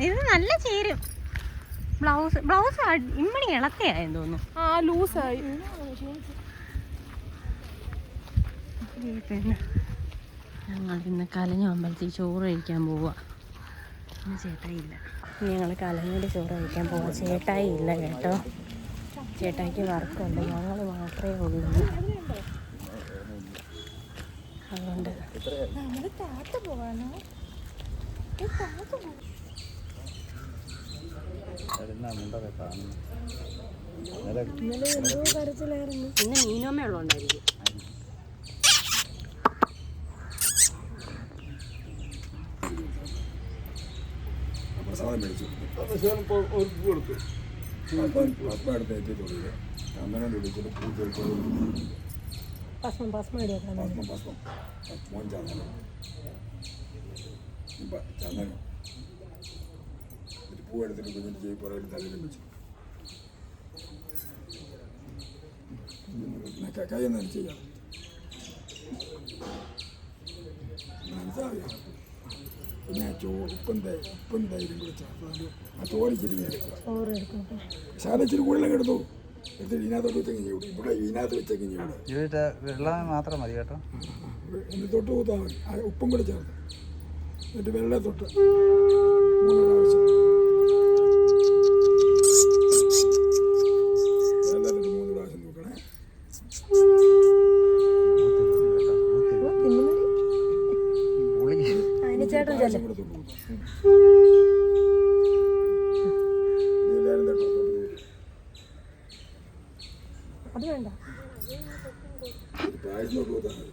ഇത് നല്ല ചേരും. ബ്ലൗസ് ഇമ്മണി ഇളക്കയായെന്ന് തോന്നുന്നു. ലൂസായി. പിന്നെ ഞങ്ങൾ ഇന്ന് കലഞ്ഞ അമ്പലത്തിൽ ചോറ് കഴിക്കാൻ പോവുക. ഇന്ന് ചേട്ടായില്ല. ഞങ്ങൾ കലഞ്ഞൂടെ ചോറ് കഴിക്കാൻ പോവാം. ചേട്ടായി ഇല്ല കേട്ടോ. ചേട്ടായിക്ക് വർക്കുണ്ട്. ഞങ്ങൾ മാത്രമേ ഉള്ളൂ. അതുകൊണ്ട് ഇന്ന് മീനോമേ ഉള്ളതുകൊണ്ടായിരിക്കും. പൂവെടുത്തിട്ട് കുഞ്ഞിട്ട് പുറകിൽ തലയിലും വെച്ചു കൈയൊന്നും ചെയ്യാം. പിന്നെ ഉപ്പും തൈരും കൂടെ ചേർത്താലും ആ ചോറിച്ചിരി ശാലിച്ചിരി കൂടുതലൊക്കെ എടുത്തു. എന്നിട്ട് ഇതിനകത്തോട്ട് വെച്ചെങ്കിൽ ഇവിടെ ഇവിടെ ഇതിനകത്ത് വെച്ചെങ്കിൽ ഇവിടെ വെള്ളം മാത്രം മതി കേട്ടോ. എന്നിട്ട് തൊട്ട് കൂത്താൽ മതി. ആ ഉപ്പും കൂടെ ചേർത്ത് എന്നിട്ട് വെള്ളം തൊട്ട് 3 പ്രാവശ്യം വെള്ളത്തിട്ട് 3 പ്രാവശ്യം നോക്കണേ. പ്രാവശ്യം കൂടെ തൊട്ട് കൂത്താം. എല്ലാവരും തട്ടോ അത് വേണ്ട. പ്രാവശ്യം തൊട്ട് കൂത്താൽ മതി.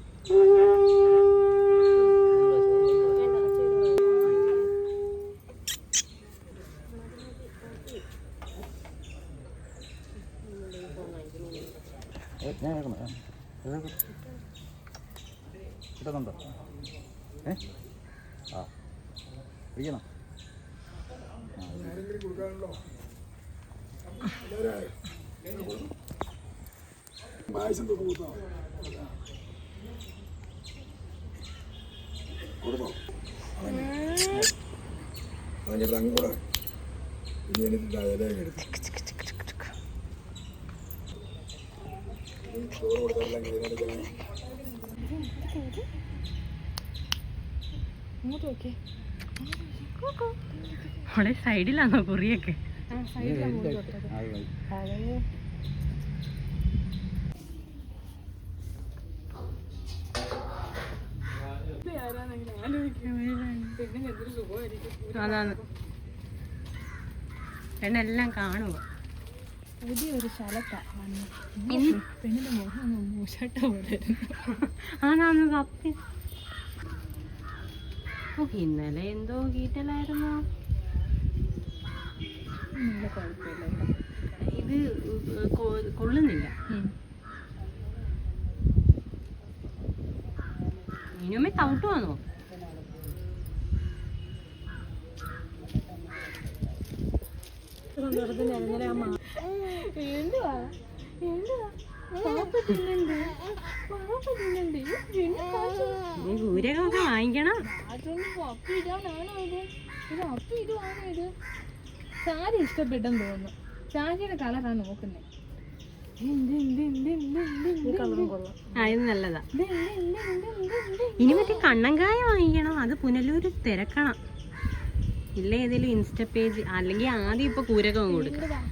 കിട്ടുന്നുണ്ടോ? പിടിക്കണം. ആരെങ്കിലും കൊടുക്കാനുണ്ടോ? പായസം തൊട്ട് കൂത്താ കൊടുത്തോ? അതിൻ്റെ അങ്ങ് കൂടെ ഇനി എനിക്ക് ഇലയൊക്കെ എടുത്തു ചോറ് കൊടുത്താൽ അവിടെ സൈഡിലാണോ കുറിയൊക്കെ? അതാണ് പെണ്ണെല്ലാം കാണുക. പുതിയൊരു സ്ഥലത്താണ് പെണ്ണിന്റെ മുഖം മൂശട്ട പോലെ. ആണാന്ന് സത്യം. ഇന്നലെ എന്തോ കീറ്റലായിരുന്നു. ഇത് കൊള്ളുന്നില്ല. ഇനിയുമേ തവിട്ടുവാന്നോ? ൂരകമൊക്കെ വാങ്ങിക്കണം. സാരി ഇഷ്ടപ്പെട്ടെന്ന് തോന്നുന്നു. സാരിയുടെ കളറാണ് നോക്കുന്നത്. ഇത് നല്ലതാ. ഇനി മറ്റേ കണ്ണങ്കായ വാങ്ങിക്കണം. അത് പുനലൂര് തിരക്കണം. ഇല്ല ഏതെങ്കിലും ഇൻസ്റ്റ പേജ് അല്ലെങ്കിൽ ആദ്യം ഇപ്പൊ കൂരകം കൊടുക്കാം.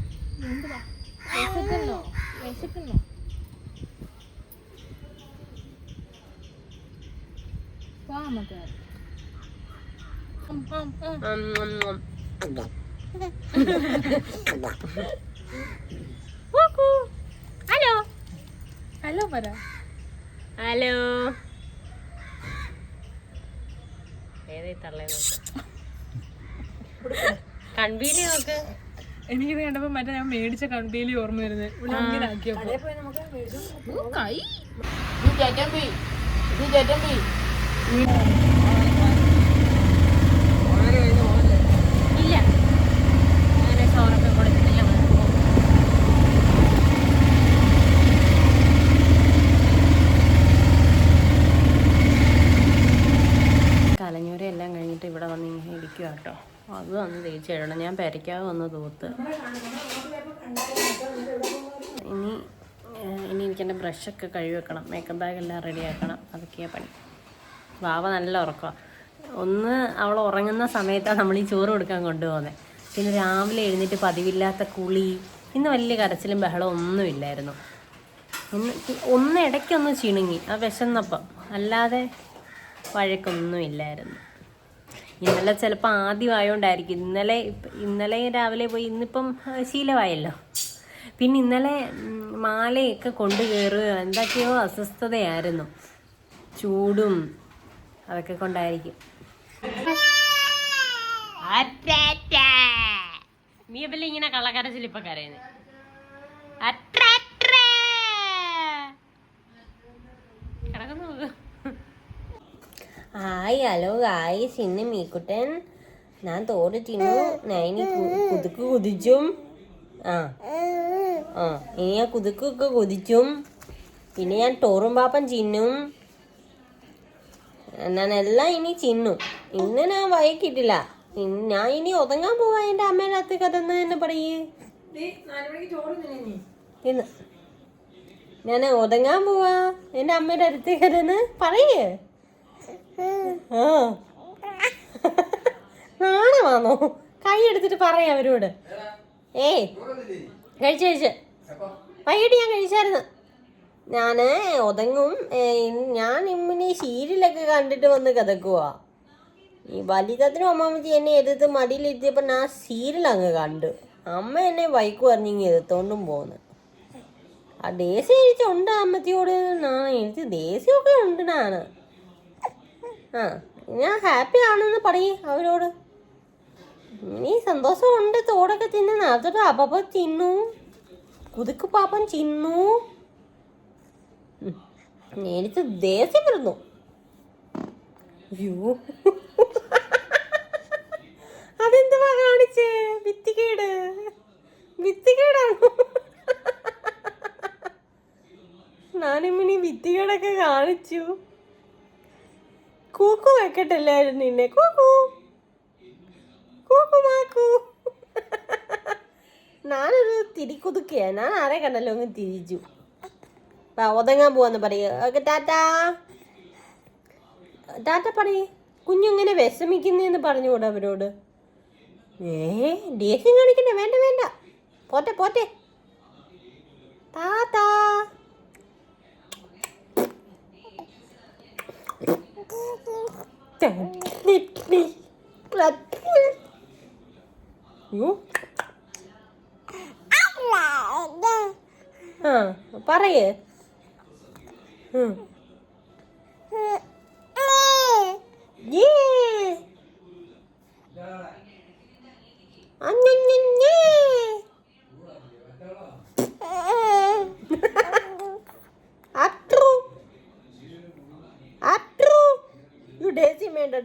ഹലോ ഹലോ പറ. ഹലോ ഏതായി തള്ളേ കൺവീലി നോക്ക്. എനിക്കിത് കണ്ടപ്പോ മറ്റേ ഞാൻ മേടിച്ച കൺപീലി ഓർമ്മ വരുന്നത്. ഇല്ല അങ്ങനെ ചോറൊക്കെ കൊടുത്തിട്ട് ഞങ്ങൾ കലഞ്ഞൂരെല്ലാം കഴിഞ്ഞിട്ട് ഇവിടെ വന്ന് ഇങ്ങനെ ഇരിക്കുക കേട്ടോ. അത് വന്ന് തേച്ചിടണം. ഞാൻ പെരയ്ക്കാവ് വന്ന് തൂത്ത്. ഇനി എനിക്കെൻ്റെ ബ്രഷൊക്കെ കഴുകി വെക്കണം. മേക്കപ്പ് ബാഗെല്ലാം റെഡിയാക്കണം. അതൊക്കെയാണ് പണി. വാവ നല്ല ഉറക്കമാണ്. ഒന്ന് അവൾ ഉറങ്ങുന്ന സമയത്താണ് നമ്മൾ ഈ ചോറ് കൊടുക്കാൻ കൊണ്ടുപോകുന്നത്. പിന്നെ രാവിലെ എഴുന്നേറ്റ് പതിവില്ലാത്ത കുളി. ഇന്ന് വലിയ കരച്ചിലും ബഹളവും ഒന്നുമില്ലായിരുന്നു. ഒന്ന് ഇടയ്ക്കൊന്ന് ചിണുങ്ങി ആ വിശന്നപ്പം, അല്ലാതെ വഴക്കൊന്നുമില്ലായിരുന്നു. ഇന്നലെ ചിലപ്പോൾ ആദ്യമായോണ്ടായിരിക്കും. ഇന്നലെ രാവിലെ പോയി, ഇന്നിപ്പം ശീലമായല്ലോ. പിന്നെ ഇന്നലെ മാലയൊക്കെ കൊണ്ടു കയറുക, എന്തൊക്കെയോ അസ്വസ്ഥതയായിരുന്നു, ചൂടും അതൊക്കെ കൊണ്ടായിരിക്കും. നീയപ്പല്ലേ ഇങ്ങനെ കള്ളക്കരച്ചിൽ ഇപ്പൊ കരയുന്നത്? കിടക്കുന്നു. Hi, hello guys. ഇന്ന് മീക്കുട്ടൻ ഞാൻ തോട് തിന്നു. ഞാൻ ഇനി കുതുക്ക് കുതിച്ചും ഇനി ഞാൻ കുതുക്കൊക്കെ കുതിച്ചും. പിന്നെ ഞാൻ ടോറും പാപ്പൻ ചിന്നും. ഞാനെല്ലാം ഇനി ചിന്നും. ഇന്ന് ഞാൻ വൈകിട്ടില്ല. ഞാൻ ഇനി ഒതുങ്ങാൻ പോവാ. എൻ്റെ അമ്മേൻ്റെ അത്ത് കഥന്ന് തന്നെ പറയേ. ഞാൻ ഒതുങ്ങാൻ പോവാ എൻ്റെ അമ്മേൻ്റെ അടുത്ത് കഥന്ന് പറയേ. നാണമാണോ? കൈ എടുത്തിട്ട് പറയാം അവരോട്. കഴിച്ച് വൈകിട്ട് ഞാൻ കഴിച്ചായിരുന്നു. ഞാൻ ഒതുങ്ങും. ഞാൻ ഇമ്മിനി സീരിയലൊക്കെ കണ്ടിട്ട് വന്ന് കിതക്കുവാ. ഈ വലിയതിനും അമ്മമ്മച്ചി എന്നെ എതിർത്ത് മടിയിലിരുത്തിയപ്പോൾ ഞാൻ സീരിയൽ അങ്ങ് കണ്ടു. അമ്മ എന്നെ ബൈക്ക് പറഞ്ഞിങ്ങി എതിർത്തോണ്ടും പോന്ന്. ആ ദേഷ്യം എനിക്കുണ്ട് അമ്മച്ചിയോട്. എനിക്ക് ദേഷ്യമൊക്കെ ഉണ്ട്. ഞാൻ ഹാപ്പി ആണെന്ന് പറയും അവരോട്. ഇനി സന്തോഷമുണ്ട്. തോടൊക്കെ തിന്ന് അതൊരു അപ്പ തിന്നു. കുതുക്ക് പാപ്പൻ തിന്നു. എനിക്ക് ദേഷ്യം വരുന്നു. അയ്യോ, അതെന്തുവാ കാണിച്ചേ? വിത്തികേടാണോ? ഞാനിമ്മിനി വിത്തികേടൊക്കെ കാണിച്ചു. കൂക്കു വെക്കട്ടില്ലായിരുന്നു നിന്നെ. കൂക്കു മാക്കു. ഞാനൊരു തിരിക്കുതുക്കയാ. ഞാൻ ആരെ കണ്ടല്ലോ അങ്ങ് തിരിച്ചു. ഒതങ്ങാൻ പോവാന്ന് പറയുക. ടാറ്റ പറയേ. കുഞ്ഞിങ്ങനെ വിഷമിക്കുന്നേന്ന് പറഞ്ഞുകൂടെ അവരോട്? ദേഷ്യം കാണിക്കണ്ടേ? വേണ്ട, പോട്ടെ. ടാറ്റാ. പറയേ.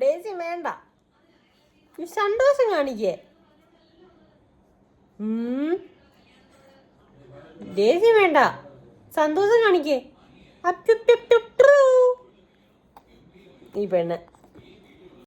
ദേഷ്യം വേണ്ട. സന്തോഷം കാണിക്കേ. ദേഷ്യം വേണ്ട, സന്തോഷം കാണിക്കേ. ഈ പെണ്ണ്